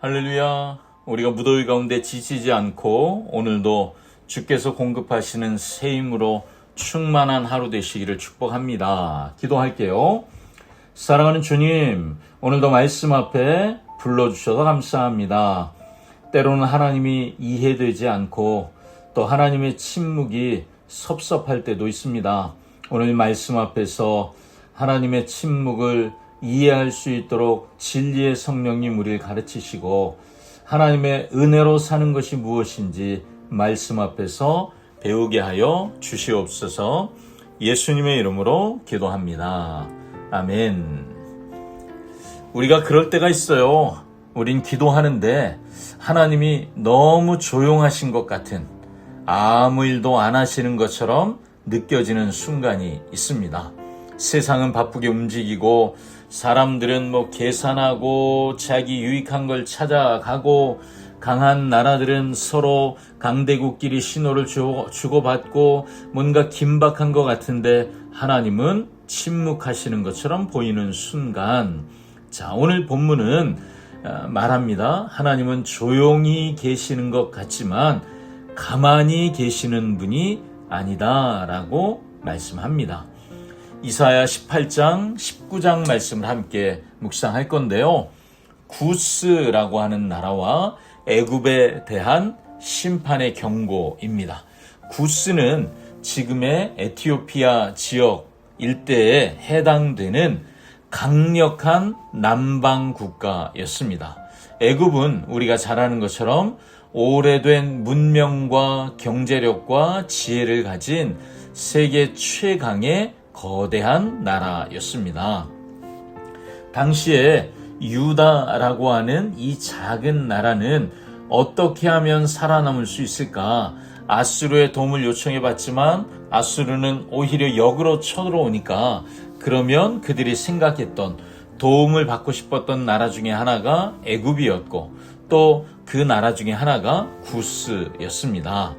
할렐루야. 우리가 무더위 가운데 지치지 않고 오늘도 주께서 공급하시는 새 힘으로 충만한 하루 되시기를 축복합니다. 기도할게요. 사랑하는 주님, 오늘도 말씀 앞에 불러주셔서 감사합니다. 때로는 하나님이 이해되지 않고 또 하나님의 침묵이 섭섭할 때도 있습니다. 오늘 말씀 앞에서 하나님의 침묵을 이해할 수 있도록 진리의 성령님 우리를 가르치시고 하나님의 은혜로 사는 것이 무엇인지 말씀 앞에서 배우게 하여 주시옵소서. 예수님의 이름으로 기도합니다. 아멘. 우리가 그럴 때가 있어요. 우린 기도하는데 하나님이 너무 조용하신 것 같은, 아무 일도 안 하시는 것처럼 느껴지는 순간이 있습니다. 세상은 바쁘게 움직이고 사람들은 계산하고 자기 유익한 걸 찾아가고 강한 나라들은 서로 강대국끼리 신호를 주고받고 뭔가 긴박한 것 같은데 하나님은 침묵하시는 것처럼 보이는 순간, 자, 오늘 본문은 말합니다. 하나님은 조용히 계시는 것 같지만 가만히 계시는 분이 아니다라고 말씀합니다. 이사야 18장, 19장 말씀을 함께 묵상할 건데요. 구스라고 하는 나라와 애굽에 대한 심판의 경고입니다. 구스는 지금의 에티오피아 지역 일대에 해당되는 강력한 남방 국가였습니다. 애굽은 우리가 잘 아는 것처럼 오래된 문명과 경제력과 지혜를 가진 세계 최강의 거대한 나라였습니다. 당시에 유다라고 하는 이 작은 나라는 어떻게 하면 살아남을 수 있을까? 아수르의 도움을 요청해 봤지만 아수르는 오히려 역으로 쳐들어오니까, 그러면 그들이 생각했던, 도움을 받고 싶었던 나라 중에 하나가 애굽이었고 또 그 나라 중에 하나가 구스였습니다.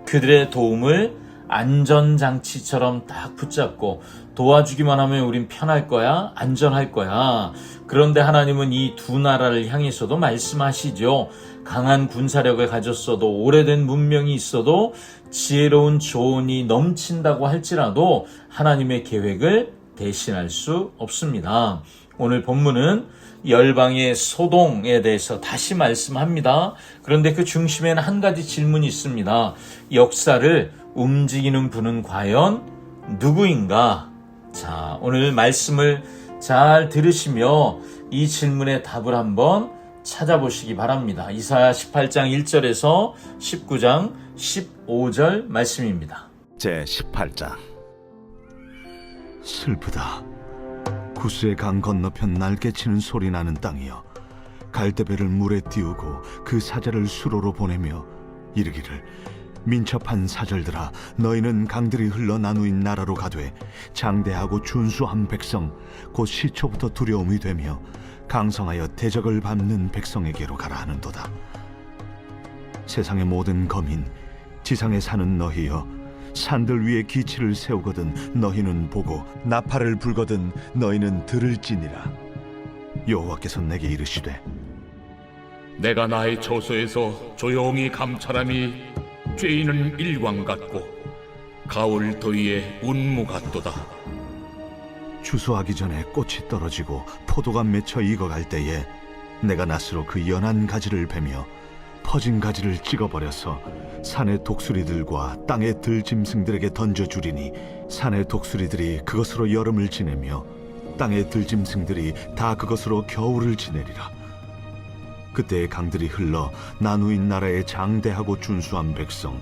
그들의 도움을 안전장치처럼 딱 붙잡고 도와주기만 하면 우린 편할 거야, 안전할 거야. 그런데 하나님은 이 두 나라를 향해서도 말씀하시죠. 강한 군사력을 가졌어도, 오래된 문명이 있어도, 지혜로운 조언이 넘친다고 할지라도 하나님의 계획을 대신할 수 없습니다. 오늘 본문은 열방의 소동에 대해서 다시 말씀합니다. 그런데 그 중심에는 한 가지 질문이 있습니다. 역사를 움직이는 분은 과연 누구인가? 자, 오늘 말씀을 잘 들으시며 이 질문의 답을 한번 찾아보시기 바랍니다. 이사야 18장 1절에서 19장 15절 말씀입니다. 제18장. 슬프다. 구스의 강 건너편 날개치는 소리 나는 땅이여, 갈대배를 물에 띄우고 그 사자를 수로로 보내며 이르기를, 민첩한 사절들아, 너희는 강들이 흘러 나누인 나라로 가되 장대하고 준수한 백성, 곧 시초부터 두려움이 되며 강성하여 대적을 밟는 백성에게로 가라 하는도다. 세상의 모든 거민, 지상에 사는 너희여, 산들 위에 기치를 세우거든 너희는 보고 나팔을 불거든 너희는 들을지니라. 여호와께서 내게 이르시되, 내가 나의 처소에서 조용히 감찰함이 죄인은 일광 같고 가을 더위에 운무 같도다. 추수하기 전에 꽃이 떨어지고 포도가 맺혀 익어갈 때에 내가 낫으로 그 연한 가지를 베며 퍼진 가지를 찍어버려서 산의 독수리들과 땅의 들짐승들에게 던져주리니 산의 독수리들이 그것으로 여름을 지내며 땅의 들짐승들이 다 그것으로 겨울을 지내리라. 그때의 강들이 흘러 나누인 나라의 장대하고 준수한 백성,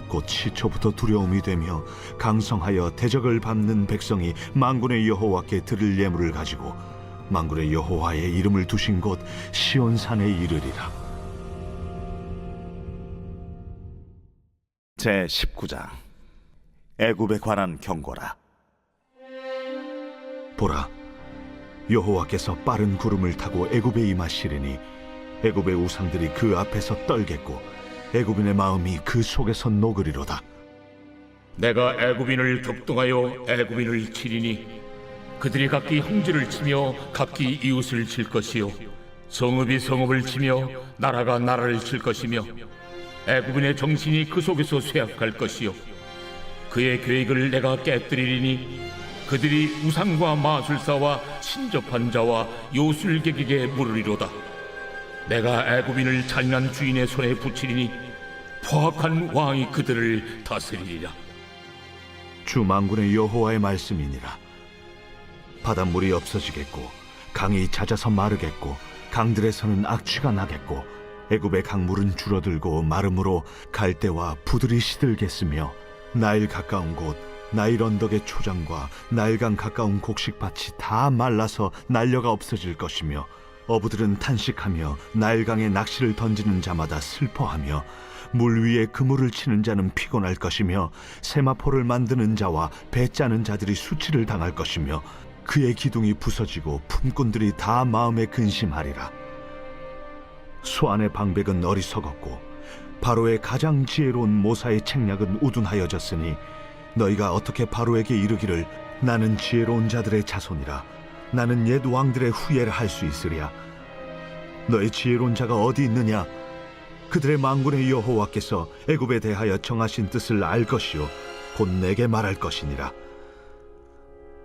곧 시초부터 두려움이 되며 강성하여 대적을 밟는 백성이 만군의 여호와께 드릴 예물을 가지고 만군의 여호와의 이름을 두신 곳 시온산에 이르리라. 제19장. 애굽에 관한 경고라. 보라, 여호와께서 빠른 구름을 타고 애굽에 임하시리니 애굽의 우상들이 그 앞에서 떨겠고 애굽인의 마음이 그 속에서 녹으리로다. 내가 애굽인을 격동하여 애굽인을 치리니 그들이 각기 형제를 치며 각기 이웃을 칠 것이요 성읍이 성읍을 치며 나라가 나라를 칠 것이며 애굽인의 정신이 그 속에서 쇠약할 것이요 그의 계획을 내가 깨뜨리리니 그들이 우상과 마술사와 신접한 자와 요술객에게 물으리로다. 내가 애굽인을 잔인한 주인의 손에 붙이리니 포악한 왕이 그들을 다스리리라. 주 만군의 여호와의 말씀이니라. 바닷물이 없어지겠고 강이 잦아서 마르겠고 강들에서는 악취가 나겠고 애굽의 강물은 줄어들고 마름으로 갈대와 부들이 시들겠으며 나일 가까운 곳 나일 언덕의 초장과 나일강 가까운 곡식밭이 다 말라서 날려가 없어질 것이며 어부들은 탄식하며 나일강에 낚시를 던지는 자마다 슬퍼하며 물 위에 그물을 치는 자는 피곤할 것이며 세마포를 만드는 자와 배 짜는 자들이 수치를 당할 것이며 그의 기둥이 부서지고 품꾼들이 다 마음에 근심하리라. 소안의 방백은 어리석었고 바로의 가장 지혜로운 모사의 책략은 우둔하여졌으니 너희가 어떻게 바로에게 이르기를 나는 지혜로운 자들의 자손이라 나는 옛 왕들의 후예를 할 수 있으랴. 너희 지혜로운 자가 어디 있느냐? 그들의 만군의 여호와께서 애굽에 대하여 정하신 뜻을 알 것이요 곧 내게 말할 것이니라.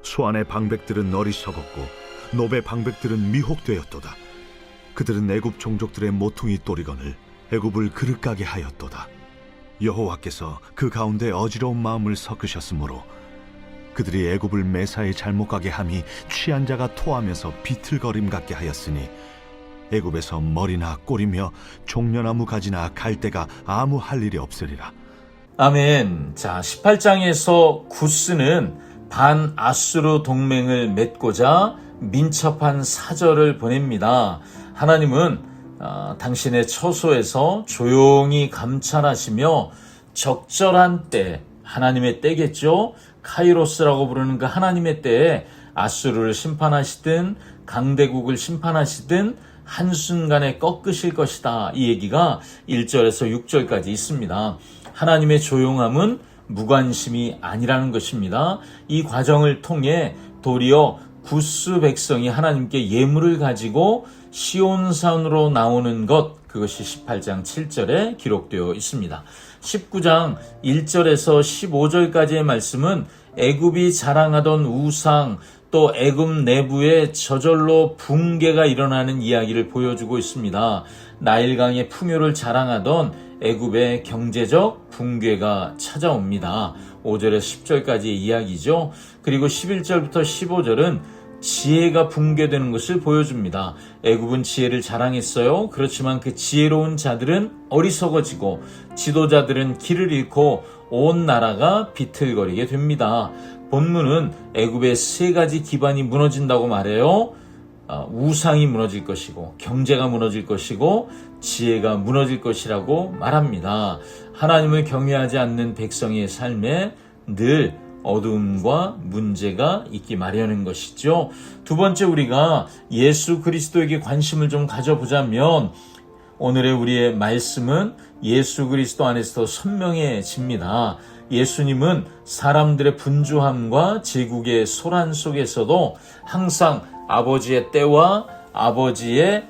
소안의 방백들은 어리석었고 노베 방백들은 미혹되었도다. 그들은 애굽 종족들의 모퉁이 또리건을 애굽을 그릇가게 하였도다. 여호와께서 그 가운데 어지러운 마음을 섞으셨으므로 그들이 애굽을 매사에 잘못 가게 함이 취한 자가 토하면서 비틀거림 같게 하였으니 애굽에서 머리나 꼬리며 종려나무 가지나 갈대가 아무 할 일이 없으리라. 아멘. 자, 18장에서 구스는 반아수르 동맹을 맺고자 민첩한 사절을 보냅니다. 하나님은 당신의 처소에서 조용히 감찰하시며 적절한 때, 하나님의 때겠죠. 카이로스라고 부르는 그 하나님의 때에 아수르를 심판하시든 강대국을 심판하시든 한순간에 꺾으실 것이다. 이 얘기가 1절에서 6절까지 있습니다. 하나님의 조용함은 무관심이 아니라는 것입니다. 이 과정을 통해 도리어 구스 백성이 하나님께 예물을 가지고 시온산으로 나오는 것, 그것이 18장 7절에 기록되어 있습니다. 19장 1절에서 15절까지의 말씀은 애굽이 자랑하던 우상, 또 애굽 내부에 저절로 붕괴가 일어나는 이야기를 보여주고 있습니다. 나일강의 풍요를 자랑하던 애굽의 경제적 붕괴가 찾아옵니다. 5절에서 10절까지의 이야기죠. 그리고 11절부터 15절은 지혜가 붕괴되는 것을 보여줍니다. 애굽은 지혜를 자랑했어요. 그렇지만 그 지혜로운 자들은 어리석어지고 지도자들은 길을 잃고 온 나라가 비틀거리게 됩니다. 본문은 애굽의 세 가지 기반이 무너진다고 말해요. 우상이 무너질 것이고 경제가 무너질 것이고 지혜가 무너질 것이라고 말합니다. 하나님을 경외하지 않는 백성의 삶에 늘 어두움과 문제가 있기 마련인 것이죠. 두 번째, 우리가 예수 그리스도에게 관심을 좀 가져보자면 오늘의 우리의 말씀은 예수 그리스도 안에서 더 선명해집니다. 예수님은 사람들의 분주함과 제국의 소란 속에서도 항상 아버지의 때와 아버지의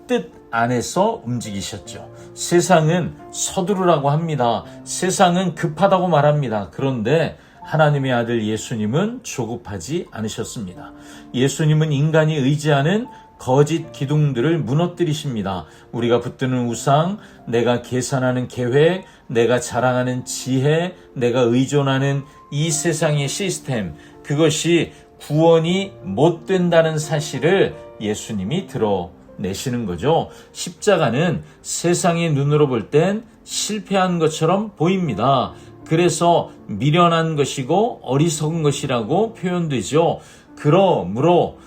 뜻 안에서 움직이셨죠. 세상은 서두르라고 합니다. 세상은 급하다고 말합니다. 그런데 하나님의 아들 예수님은 조급하지 않으셨습니다. 예수님은 인간이 의지하는 거짓 기둥들을 무너뜨리십니다. 우리가 붙드는 우상, 내가 계산하는 계획, 내가 자랑하는 지혜, 내가 의존하는 이 세상의 시스템, 그것이 구원이 못 된다는 사실을 예수님이 드러내시는 거죠. 십자가는 세상의 눈으로 볼 땐 실패한 것처럼 보입니다. 그래서 미련한 것이고 어리석은 것이라고 표현되죠. 그러므로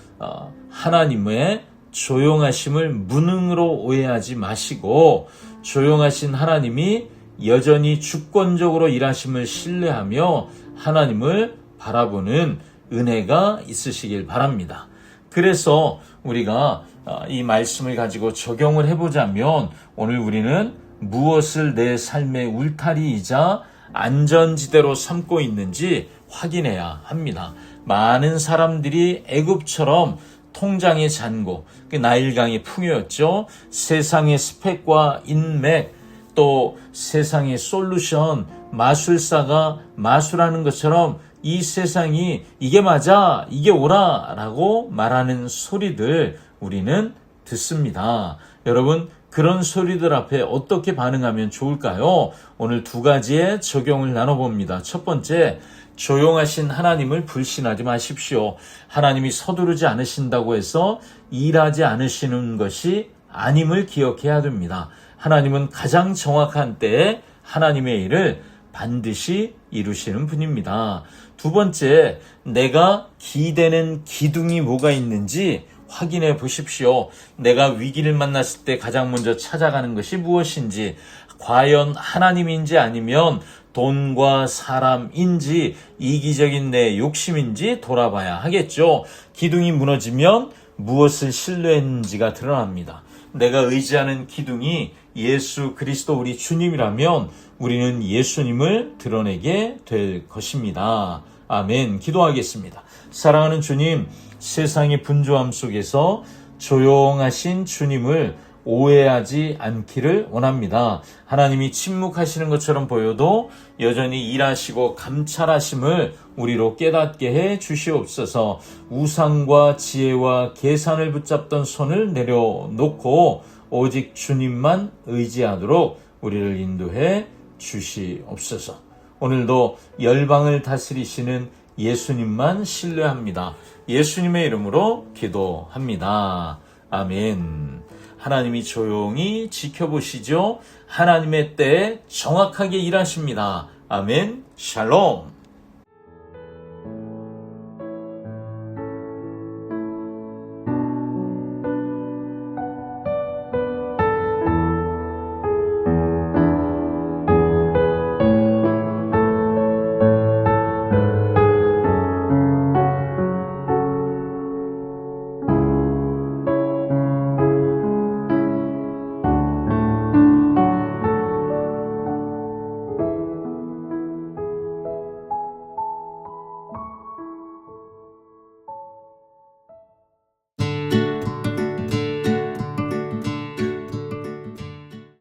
하나님의 조용하심을 무능으로 오해하지 마시고 조용하신 하나님이 여전히 주권적으로 일하심을 신뢰하며 하나님을 바라보는 은혜가 있으시길 바랍니다. 그래서 우리가 이 말씀을 가지고 적용을 해보자면 오늘 우리는 무엇을 내 삶의 울타리이자 안전지대로 삼고 있는지 확인해야 합니다. 많은 사람들이 애굽처럼 통장의 잔고, 나일강의 풍요였죠. 세상의 스펙과 인맥, 또 세상의 솔루션, 마술사가 마술하는 것처럼 이 세상이 이게 맞아, 이게 옳아 라고 말하는 소리들 우리는 듣습니다. 여러분, 그런 소리들 앞에 어떻게 반응하면 좋을까요? 오늘 두 가지의 적용을 나눠봅니다. 첫 번째, 조용하신 하나님을 불신하지 마십시오. 하나님이 서두르지 않으신다고 해서 일하지 않으시는 것이 아님을 기억해야 됩니다. 하나님은 가장 정확한 때에 하나님의 일을 반드시 이루시는 분입니다. 두 번째, 내가 기대는 기둥이 뭐가 있는지 확인해 보십시오. 내가 위기를 만났을 때 가장 먼저 찾아가는 것이 무엇인지, 과연 하나님인지 아니면 돈과 사람인지 이기적인 내 욕심인지 돌아봐야 하겠죠. 기둥이 무너지면 무엇을 신뢰했는지가 드러납니다. 내가 의지하는 기둥이 예수 그리스도 우리 주님이라면 우리는 예수님을 드러내게 될 것입니다. 아멘. 기도하겠습니다. 사랑하는 주님, 세상의 분주함 속에서 조용하신 주님을 오해하지 않기를 원합니다. 하나님이 침묵하시는 것처럼 보여도 여전히 일하시고 감찰하심을 우리로 깨닫게 해 주시옵소서. 우상과 지혜와 계산을 붙잡던 손을 내려놓고 오직 주님만 의지하도록 우리를 인도해 주시옵소서. 오늘도 열방을 다스리시는 예수님만 신뢰합니다. 예수님의 이름으로 기도합니다. 아멘. 하나님이 조용히 지켜보시죠. 하나님의 때에 정확하게 일하십니다. 아멘. 샬롬.